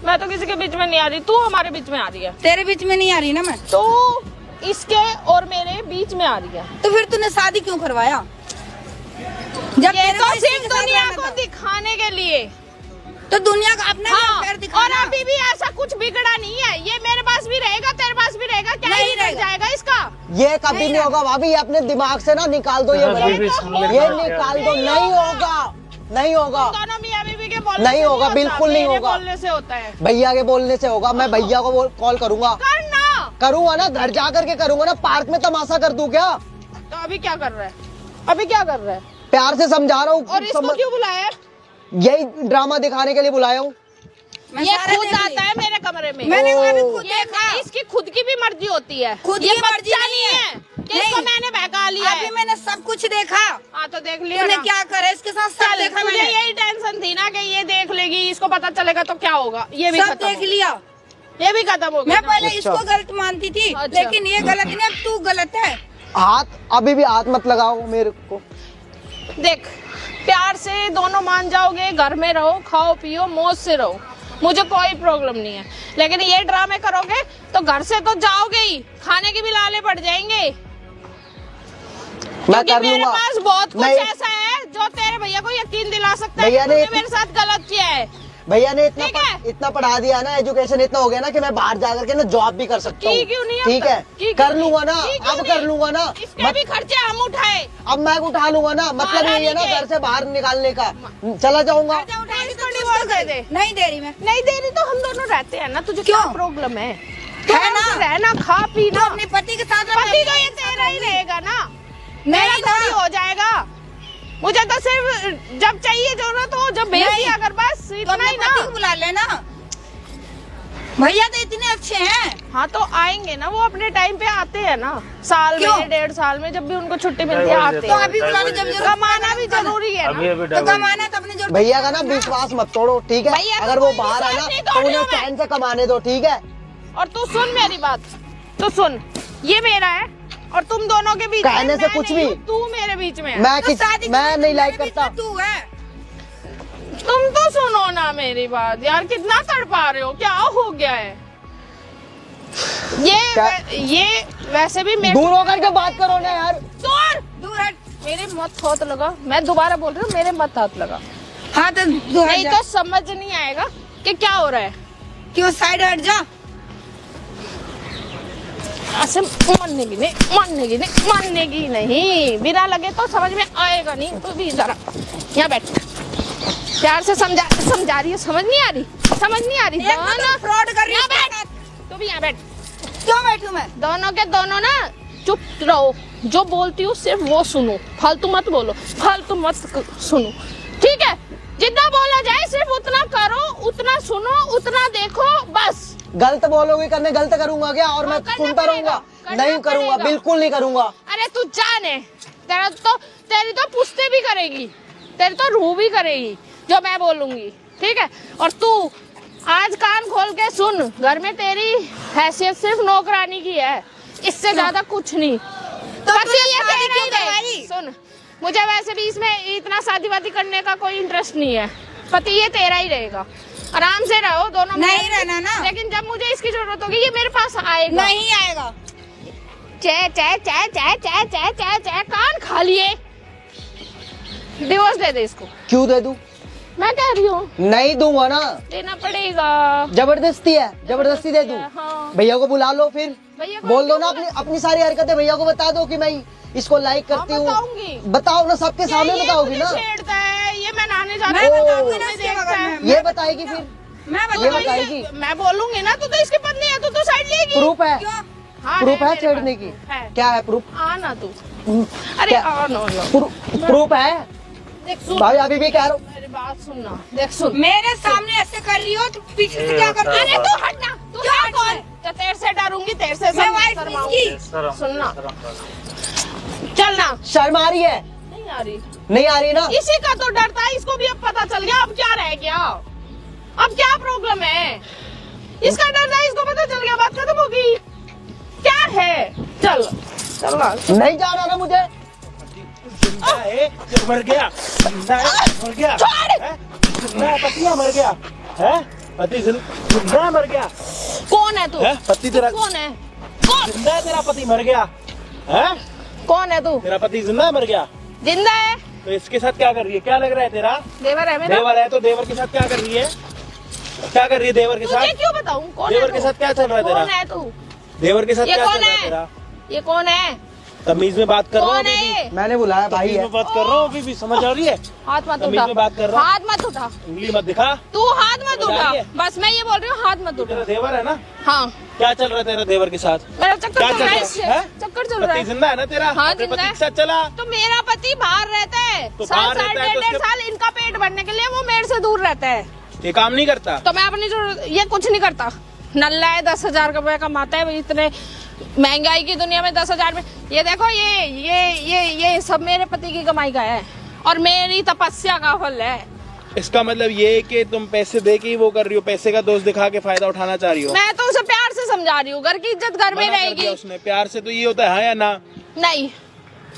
मैं तो किसी के बीच में नहीं आ रही, तू हमारे बीच में आ रही है। तेरे बीच में नहीं आ रही ना मैं। तू इसके और मेरे बीच में आ रही है। तो फिर तूने शादी क्यों करवाया? जब ये तेरे तो को इसी सिर्फ के साथ दुनिया रहना को था। दिखाने के लिए। तो दुनिया का अपना हाँ, पैर और दिखाना। अभी भी ऐसा कुछ बिगड़ा नहीं है। ये मेरे पास भी रहेगा, तेरे पास भी रहेगा, क्या नहीं ही बिगड़ रहेगा। जाएगा इसका? ये कभी नहीं होगा भाभी, ये अपने दिमाग से ना निकाल दो, ये निकाल दो, नहीं होगा, नहीं होगा, दोनों मियां बीवी के बोलने नहीं से होगा, होता, बिल्कुल नहीं मेरे होगा। बोलने से होता है। भैया के बोलने से होगा। मैं भैया को कॉल करूंगा, करना। करूंगा ना, घर जा करके करूंगा ना, पार्क में तमाशा कर दूं क्या? तो अभी क्या कर रहा है? अभी क्या कर रहा है? प्यार से समझा रहा और इसको हूँ, क्यों बुलाया है? यही ड्रामा दिखाने के लिए बुलाया हूँ। मैं ये सारा खुद देख ली। आता है मेरे कमरे में। मैंने ओ। अभी खुद ये देखा। इसकी खुद की भी मर्जी होती है। खुद ये की मर्जी बच्चा नहीं है। कि इसको नहीं। मैंने बहका लिया है। अभी मैंने सब कुछ देखा। हाँ तो देख लिया तूने ना। क्या करे इसके साथ, सब चल, देखा मुझे मैंने। यही टेंशन थी ना कि ये देख लेगी, इसको पता चलेगा तो क्या होगा। ये भी सब खत्म देख हो गया। लिया। ये भी खत्म हो गया मैं ना। पहले अच्छा। इसको गलत मानती थी, अच्छा। लेकिन ये गलत नहीं, अब तू गलत है। हाथ अभी भी हाथ मत लगाओ मेरे को। देख, प्यार से दोनों मान जाओगे, घर में रहो, खाओ पियो, मौज से रहो। मुझे कोई प्रॉब्लम नहीं है, लेकिन ये ड्रामे करोगे तो घर से तो जाओगे ही, खाने के भी लाले पड़ जाएंगे। मैं क्योंकि कर मेरे लूंगा। पास बहुत कुछ नहीं। ऐसा है जो तेरे भैया को यकीन दिला सकता है भैया कि ने तूने मेरे साथ गलत किया है। भैया ने ठीक है। इतना पढ़ा दिया ना, एजुकेशन इतना हो गया ना कि मैं बाहर जाकर के ना जॉब भी कर सकता हूँ। की क्यों नहीं ठीक है, की क्यों कर लूंगा ना, की क्यों अब नहीं? कर लूंगा ना। इसके भी खर्चे हम उठाए। अब मैं उठा लूंगा ना, मतलब महारानी यही है ना के। घर से बाहर निकालने का। चला जाऊंगा। इसको डिवोर्स दे दे। नहीं दे रही मैं। नहीं दे रही तो हम दोनों रहते हैं ना, तुझे क्यों? क्या प्रॉब्लम है? तू है ना? हमसे रहना, खा पीना। तो अपने पति के साथ रह। पति तो ये तेरा ही रहेगा ना, मेरा नहीं ना। थोड़ी हो जाएगा। मुझे तो सिर्फ जब चाहिए जरूरत हो, जब भेज दिया अगर, बस तो इतना अपने ही पति को ना। बुला लेना। भैया तो इतने अच्छे हैं। हाँ तो आएंगे ना, वो अपने टाइम पे आते हैं ना, साल क्यों? में 1.5 साल में जब भी उनको छुट्टी मिलती है आते तो हैं। अभी बुला लो जब जरूरत। कमाना भी जरूरी है ना। तो कमाना तो अपने जरूरत। भैया का ना विश्वास मत तोड़ो, ठीक है। भैया का अगर वो कोई बाहर है विश्वास ना नहीं तो तोड़ उन्हें रही हूँ मैं। चैन से कमाने दो, ठीक है। और तू सुन मेरी बात, तू सुन, ये मेरा है और तुम दोनों के बीच कहने में से मैं कुछ नहीं भी। हूँ, तू मेरे बीच में है। मैं नहीं लाइक करता। तू है। तुम तो सुनो ना मेरी बात यार, कितना तड़पा रहे हो, क्या हो गया है? ये वैसे भी मेरे दूर होकर के बात करो ना यार। दूर हट, मेरे मत हाथ लगा, मैं दोबारा बोल रही हूँ, मेरे मत हाथ लगा, हाँ तो नहीं तो समझ नहीं आएगा कि क्या हो रहा है। क्यों साइड हट जा। ऐसे मानने की नहीं, बिना लगे तो समझ में आएगा नहीं। तू भी जरा यहाँ बैठ, प्यार से समझा रही है, समझ नहीं आ रही। फ्रॉड कर रही यहाँ है। बैठ, तू भी यहाँ बैठ। क्यों बैठूं मैं? दोनों के दोनों ना चुप रहो, जो बोलती हूँ सिर्फ वो सुनो, फालतू मत बोलो, फालतू मत सुनो, ठीक है? जितना बोला जाए सिर्फ उतना करो, उतना सुनो, उतना देखो, बस। गलत बोलोगे करने, गलत करूंगा क्या? और मैं करना सुनता पड़ेगा, रहूंगा? करना नहीं करूंगा, पड़ेगा। बिल्कुल नहीं करूंगा। अरे तू जाने, तेरी तो पुश्ते भी करेगी, तेरी तो रूह भी करेगी जो मैं बोलूंगी, ठीक है? और तू आज कान खोल के सुन, घर में तेरी हैसियत सिर्फ नौकरानी की है, इससे ज्यादा कुछ नहीं। तो पति तूने ये शादी तेरा ही क्यों रहे- करवाई? सुन, मुझे वैसे भी इसमें इतना शादी वादी करने का कोई इंटरेस्ट नहीं है। पति ये तेरा ही रहेगा, आराम से रहो दोनों। नहीं रहना ना। लेकिन जब मुझे इसकी जरूरत होगी ये मेरे पास आएगा। नहीं आएगा। चे कान खा लिए। डिवोर्स दे दे इसको, क्यों दे दूं? मैं कह रही हूँ नहीं दूंगा ना, देना पड़ेगा। जबरदस्ती है, जबरदस्ती दे दूं। हाँ। भैया को बुला लो, फिर भैया को बोल दो ना, क्यों अपनी सारी हरकतें भैया को बता दो कि मैं इसको लाइक करती हूँ। बताऊंगी। बताओ ना, सबके सामने ये बताओगी मुझे ना। छेड़ता है, ये मैं नहाने जाती मैं हूँ, बताऊंगी ना मुझे इसके देखता बगल है। में। ये बताएगी फिर, मैं ये तो बताऊंगी। बताएगी। मैं बोलूंगी ना, तू तो इसकी पत्नी है, तू तो साइड लेगी। प्रूफ है, क्यों? हाँ, प्रूफ है मेरे छेड़ने पास की। है। क्या है प्रूफ? आना तू, अरे क्या? आ नो प्रूफ है देख सुन, भाई, अभी भी कह रहा हूँ। मेरी बात सुनना, देख सुन। मेरे सामने ऐसे कर रही हो तो पीछे से क्या कर रही हो? अरे तू हटना, तू क्या है हट कौन? मैं? तो तेरे से डरूंगी, तेरे से मैं वाइफ शर्माऊंगी। इसकी। सुनना, चलना। शर्म आ रही है? नहीं आ रही, नहीं आ रही ना? इसी का तो डरता है, इसको भी अब पता चल गया। अब क्या रह गया? अब क्या प्रॉब्लम है? इसका डर है, इसको पता चल गया, बात खत्म होगी। क्या है? चल चलना। नहीं जाना ना मुझे। जिंदा है जो मर गया, जिंदा है मर गया, हैं? जिंदा है पति है, मर गया है, पति जिंदा है, मर गया कौन है तू? है, पति तेरा कौन है? कौन? जिंदा है, तेरा पति मर गया है, कौन है तू? तेरा पति जिंदा है, मर गया। जिंदा है, तो इसके साथ क्या कर रही है? क्या लग रहा है तेरा? देवर है मेरा। देवर है तो देवर के साथ क्या कर रही है? क्या कर रही है देवर के तुझे साथ? क्यों बताऊं? कौन है देवर तू? के साथ क्या चल रहा है कौन तेरा? है तू? देवर के साथ ये क्या कौन चल रहा है है? तेरा? ये कौन है? तमीज में बात कर रहा हूँ कौन अभी भी। है? मैंने बुलाया भाई तमीज है। में बात कर रहा हूँ अभी भी, समझ आ रही है? हाथ मत तमीज उठा, में बात कर रहा हूँ। हाथ मत उठा, उंगली मत दिखा। तू हाथ मत समझ आ उठा, रही है? बस मैं ये बोल रही हूँ, हाथ मत तेरा उठा। देवर है ना? हाँ, क्या चल रहा है तेरा देवर के साथ? मेरा चक्कर क्या चल चल रहा रहा है है? इससे, हैं? चक्कर चल रहा पति है। जिंदा है ना तेरा? हाँ, अपने जिंदा पति है। के साथ चला। तो मेरा पति बाहर रहता है, तो साल बाहर साल रहता है तो 1.5 उसके- साल इनका पेट भरने के लिए वो मेरे से दूर रहता है। ये काम नहीं करता? तो मैं अपनी जरूरत, ये कुछ नहीं करता, नल्ला है, 10,000 रुपए कमाता है, इतने महंगाई की दुनिया में 10,000 में। ये देखो, ये सब मेरे पति की कमाई का है और मेरी तपस्या का फल है। इसका मतलब ये है कि तुम पैसे दे के ही वो कर रही हो, पैसे का दोष दिखा के फायदा उठाना चाह रही हो। मैं तो उसे प्यार से समझा रही हूँ, घर की इज्जत घर में मना कर रहेगी। दिया उसने, प्यार से तो ये होता है हाँ या ना? नहीं,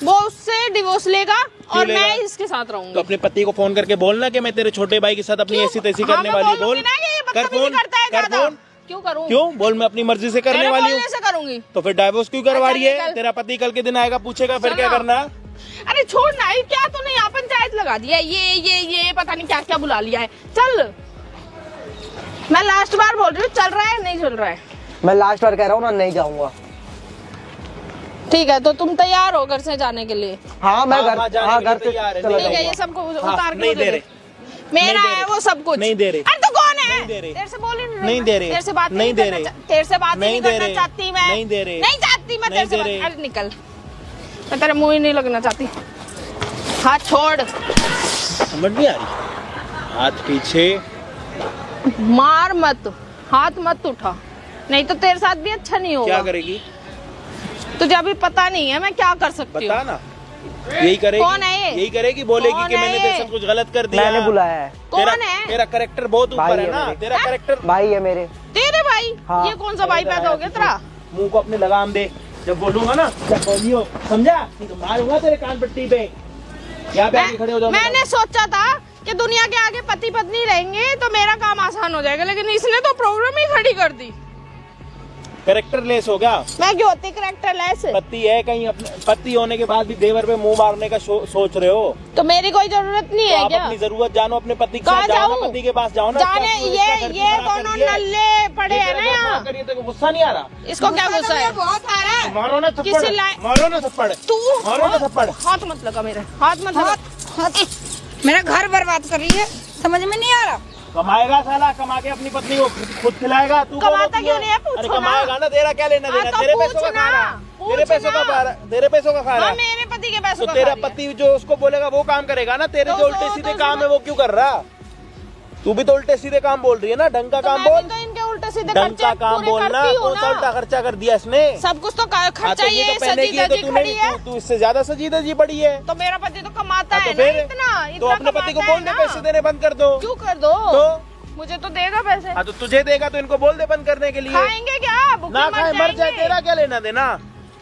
वो उससे डिवोर्स लेगा और लेगा? मैं इसके साथ तो रहूंगी। अपने पति को फोन करके बोलना कि मैं तेरे छोटे भाई के साथ अपनी ऐसी तैसी हाँ, करने मैं वाली बोलूंगी बोल। ना कि ये कर कभी नहीं फोन, करता है कर ज्यादा। फोन। क्यों करूँ? क्यों बोल, मैं अपनी मर्जी से करने तेरे वाली हूँ, बोलने से करूंगी। तो फिर डाइवोर्स क्यों करवा रही है? निकल। तेरा पति कल के दिन आएगा, पूछेगा, फिर क्या सुनो। करना? अरे छोड़ ना, ये क्या तूने यहाँ पंचायत लगा दिया है? ये पता नहीं क्या क्या बुला लिया है। चल, मैं लास्ट बार बोल रही हूँ, चल रहा है नहीं चल रहा है? मैं लास्ट बार कह रहा हूँ ना, नहीं जाऊंगा। ठीक है, तो तुम तैयार हो घर से जाने के लिए? हाँ मैं हाँ, जाने हाँ के लिए घर से तैयार है, चला ठीक है, जाऊंगा। ये सबको हाँ, उतार के नहीं मुझे दे दे। रहे। मेरा नहीं दे है रहे। वो सब कुछ। नहीं दे रहे। अरे तू कौन है? नहीं दे रहे। तेरे से बोल ही नहीं दे रहे। तेरे से बात नहीं दे रहे। तेरे से बात नहीं नहीं दे करना रहे। चाहती मैं। नहीं दे रहे। नहीं चाहती मैं नहीं तेरे से दे बात। रहे। अरे निकल, मैं तेरे मुंह ही नहीं लगना चाहती। हाथ छोड़। समझ नहीं आ रही? हाथ पीछे। मार मत, हाथ मत उठा, नहीं तो तेरे साथ भी अच्छा नहीं होगा। क्या करेगी? तुझे अभी पता नहीं है मैं क्या कर सकती बता हूँ। ना। यही करेगी? कौन है ये? यही करेगी, बोलेगी कौन कि है मैंने ये? तेरे साथ कुछ गलत कर दिया। मैंने बुलाया है। कौन तेरा, है? तेरा कैरेक्टर बहुत ऊपर भाई है है ना, मेरे। तेरा कैरेक्टर। भाई है मेरे। तेरे भाई? हाँ। ये कौन सा भाई पैदा हो गया तेरा? मुंह को अपने लगाम दे, जब बोलूंगा ना जब बोलियो, समझा? नहीं तो मारूंगा तेरे कान पट्टी पे। यहाँ पे आके खड़े हो जाओ। मैंने सोचा था कि दुनिया के आगे पति पत्नी रहेंगे तो मेरा काम आसान हो जाएगा, लेकिन इसने तो प्रॉब्लम ही खड़ी कर दी। कैरेक्टर लेस हो गया। मैं क्यों होती करेक्टर लेस? पति है कहीं, अपने पति होने के बाद भी देवर पे मुंह मारने का सोच रहे हो? तो मेरी कोई जरूरत नहीं तो है आप क्या? अपनी जरूरत जानो, अपने पति के कहाँ साथ जाओ ना, जाऊं? पति के पास जाओ ना। जाने क्या ये इसका घर क्यों खराब कर दोनों दिया? नल्ले पड़े ये हैं ना तेरा घर यहाँ। खराब करिए, तेरे को गुस्सा नहीं आ रहा? इसको क्या गुस्सा है? बहुत आ रहा है। मारो ना थप्पड़, किसी लाए- मारो ना थप्पड़, तू मारो ना थप्पड़। हाथ मत लगा मेरे, हाथ मत लगा। मेरा घर बर्बाद कर रही है, समझ में नहीं आ रहा। कमाएगा साला, कमा के अपनी पत्नी को खुद खिलाएगा। तू कौन कमाता होती क्यों नहीं है? पूछो अरे ना। कमाएगा ना, तेरा क्या लेना हाँ, देना? तो तेरे पैसों का पूछना, खा रहा, तेरे पैसों का पूछना। खा रहा, तेरे पैसों का खा रहा। हाँ, मेरे पति के पैसों तो का तेरा खा रही है। पति जो उसको बोलेगा वो काम करेगा ना, तेरे तो जो उल्टे सीधे काम है वो क्यों कर रहा? तू भी तो उल्टे सीधे काम बोल रही है ना, ढंग का तो काम मैं बोल। भी तो इनके उल्टे सीधे ढंग खर्चे का काम पूरे बोलना, करती हूँ कौन सा ना। उल्टा खर्चा कर दिया इसने? सब कुछ तो हाँ, खर्चा तो ये तो पहने की है, सजी तो तूने खड़ी है। तू इससे ज्यादा सजी धजी बड़ी है। तो मेरा पति तो कमाता हाँ, है तो ना फिर इतना तो अपने पति को कमाता बोल है दे ना। पैसे देने बंद कर दो। क्यों कर दो? तो मुझे तो देगा पैसे। हाँ, तो तुझे देगा तो इनको बोल दे बंद करने के लिए। खाएंगे क्या? भूखे ना खाए मर जाए, जाएंगे। तेरा क्या लेना देना?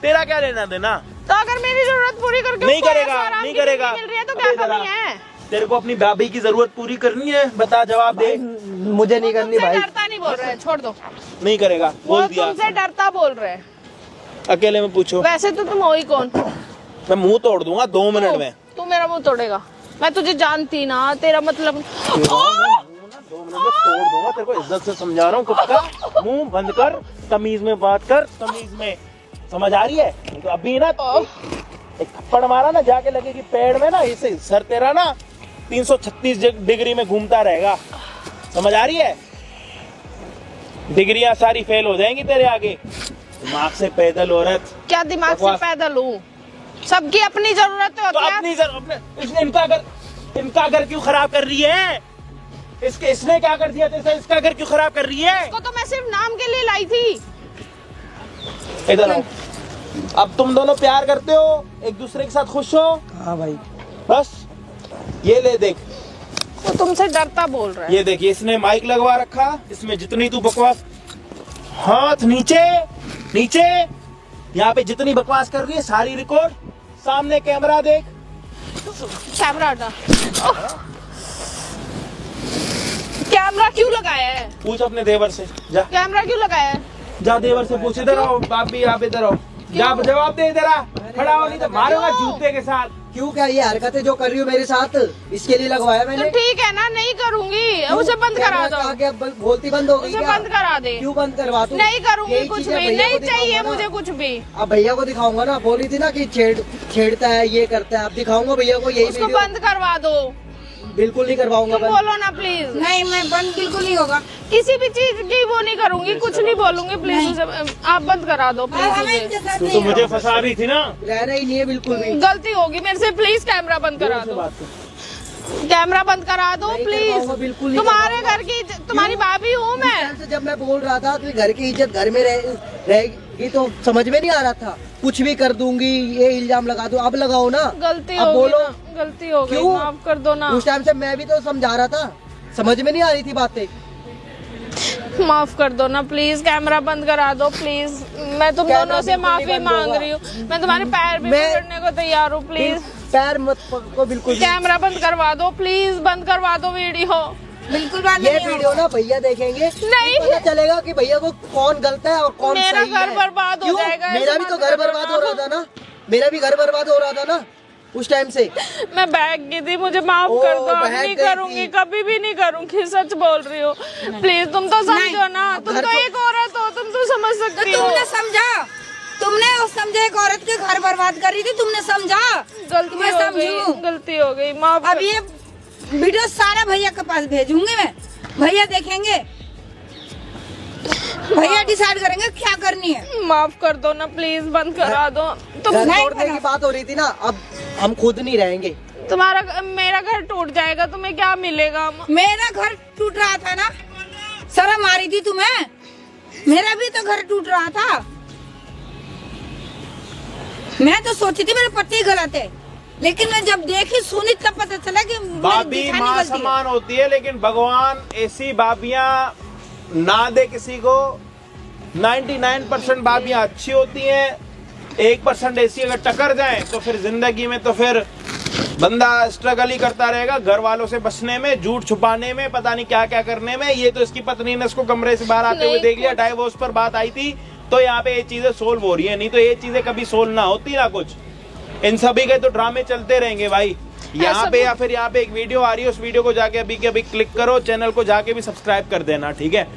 तेरा क्या लेना देना? तो अगर मेरी जरूरत पूरी करके नहीं उसको करेगा, ऐसा आराम नहीं की करेगा। जिंदगी मिल रही है तो अरे क्या जरा, कमी है? तेरे को अपनी भाभी की जरूरत पूरी करनी है, बता, जवाब दे। मुझे नहीं करनी तुमसे भाई। डरता नहीं बोल रहे हैं, छोड़ दो। नहीं करेगा, वो बोल दिया। तुमसे डरता बोल रहे हैं। अकेले में पूछो, वैसे तो तुम हो ही कौन? मैं मुंह तोड़ दूंगा 2 मिनट में। तू मेरा मुंह तोड़ेगा? मैं तुझे जानती ना, तेरा मतलब। 2 मिनट में तोड़ दूंगा, तेरे को इज्जत से समझा रहा हूँ। कुत्ता, मुंह बंद कर, तमीज में बात कर, तमीज में, समझ आ रही है? तो अभी ना एक थप्पड़ मारा ना, जाके लगेगी पेड़ में ना, इसे सर तेरा ना 336 डिग्री में घूमता रहेगा। समझ आ रही है? डिग्रियां सारी फेल हो जाएंगी तेरे आगे। दिमाग से पैदल औरत। क्या दिमाग से बकवास। पैदल हूँ? सबकी अपनी जरूरत तो होती है। अपनी इसने इनका घर क्यों खराब कर रही है? इसने क्या कर दिया तेरे साथ? इसका घर क्यों खराब कर रही है? इसको तो मैं सिर्फ नाम के लिए लाई थी। इधर आओ। अब तुम दोनों प्यार करते हो, एक दूसरे के साथ खुश हो, हाँ भाई। बस ये ले देख, वो तुमसे डरता बोल रहा है। ये देखिए, इसने माइक लगवा रखा, इसमें जितनी तू बकवास, हाथ नीचे नीचे, यहाँ पे जितनी बकवास कर रही है सारी रिकॉर्ड, सामने कैमरा देख। कैमरा हटा। कैमरा क्यों लगाया है? पूछ अपने देवर से, जा कैमरा क्यों लगाया है? जा देवर से पूछ। इधर आओ, बाप भी आप इधर आओ, जा जवाब दे। इधर आ, खड़ा हो, नहीं तो मारूंगा जूते के साथ। क्यों, क्या ये हरकतें जो कर रही हो मेरे साथ, इसके लिए लगवाया तो मैंने? ठीक है ना, नहीं करूंगी। उसे बंद करा दो, आगे बोलती बंद हो गई उसे क्या? बंद करा दे। क्यों बंद करवा दूं? नहीं करूंगी यही कुछ चीजें भी, भैया को नहीं चाहिए दिखाऊंगा मुझे ना। कुछ भी। अब भैया को दिखाऊंगा ना, बोली थी ना कि छेड़ता है, ये करता है, अब दिखाऊंगा भैया को यही उसको वीडियो। बंद करवा दो। बिल्कुल नहीं करवाऊंगा तुम बंद। बोलो ना प्लीज। नहीं, मैं बंद बिल्कुल नहीं होगा। किसी भी चीज की वो नहीं करूंगी, कुछ नहीं बोलूंगी। प्लीज उसे आप बंद करा दो प्लीज। हमें उसे इनके साथ तू नहीं तो होगा। मुझे फंसा रही थी ना। रहना ही नहीं है बिल्कुल भी। गलती होगी मेरे से, प्लीज कैमरा बंद करा देवर से दो। बात कर। कैमरा बंद करा दो नहीं प्लीज। करवाऊंगा, बिल्कुल नहीं तुम्हारे करवाऊंगा। घर की, तुम्हारी भाभी हूँ मैं। टाइम से जब मैं बोल रहा था कि घर की इज्जत घर में रहेगी, तो समझ में नहीं आ रहा था। कुछ भी कर दूंगी, ये इल्जाम लगा दूं, अब लगाओ ना। गलती अब होगी बोलो। ना, गलती हो गई, क्यों? माफ कर दो ना। उस टाइम से मैं भी तो समझा रहा था, समझ में नहीं आ रही थी बातें। माफ कर दो ना प्लीज, कैमरा बंद करा दो प्लीज। मैं तुम कैमरा दोनों से बिल्कुल नहीं माफी बंद मांग होगा। रही हूँ। मैं तुम्हारे पैर भी मैं- पकड़ने को तैयार हूँ, प्लीज। पैर मत पकड़ो बिल्कुल भी। कैमरा बंद करवा दो प्लीज, बंद करवा दो वीडियो। बिल्कुल बात ये नहीं वीडियो होगा। ना भैया देखेंगे, नहीं। पता चलेगा कि भैया को कौन गलत है और कौन मेरा सही घर है। बर्बाद हो क्यों? जाएगा, मेरा ऐसे भी तो मत घर करो बर्बाद ना। हो रहा था ना, मेरा भी घर बर्बाद हो रहा था ना उस टाइम से। मैं बहक गई थी, मुझे माफ ओ, कर दो, अब बहक नहीं गई करूंगी, थी। कभी भी नहीं करूंगी, सच बोल रही हो। प्लीज तुम तो समझो ना, तुम घर तो को- एक औरत हो, तुम तो समझ तो सकती हो। तुमने समझा, तुमने वो समझा एक औरत के घर बर्बाद कर रही थी, तुमने समझा। गलती मैं हो गई, समझू। गलती हो गई, माफ अब ये वीडियो सारा भैया के पास भेजूंगी मैं, भैया देखेंगे, भैया डिसाइड करेंगे क्या करनी है। माफ कर दो ना प्लीज, बंद करा दो। तुम घर नहीं तोड़ने की बना। बात हो रही थी ना, अब हम खुद नहीं रहेंगे। तुम्हारा मेरा घर टूट जाएगा, तुम्हें क्या मिलेगा? मेरा घर टूट रहा था ना, शर्म आ रही थी तुम्हें? मेरा भी तो घर टूट रहा था। मैं तो सोची थी मेरे पति गलत है, लेकिन मैं जब देखी सुनी तब पता चला कि मेरी भाभी जेठानी माँ गलती है। समान होती है, लेकिन भगवान ऐसी भाभियां ना दे किसी को। 99% भाभियां अच्छी होती हैं, 1% ऐसी अगर टकर जाए तो फिर जिंदगी में तो फिर बंदा स्ट्रगल ही करता रहेगा, घर वालों से बचने में, झूठ छुपाने में, पता नहीं क्या क्या करने में। ये तो इसकी पत्नी ने इसको कमरे से बाहर आते हुए नहीं, देख लिया, डाइवोर्स पर बात आई थी, तो यहाँ पे ये चीजें सोल्व हो रही है, नहीं तो ये चीजें कभी सोल्व ना होती ना कुछ। इन सभी के तो ड्रामे चलते रहेंगे भाई। यहाँ ऐसा पे भी- या फिर यहाँ पे एक वीडियो आ रही है, उस वीडियो को जाके अभी के अभी क्लिक करो, चैनल को जाके भी सब्सक्राइब कर देना, ठीक है।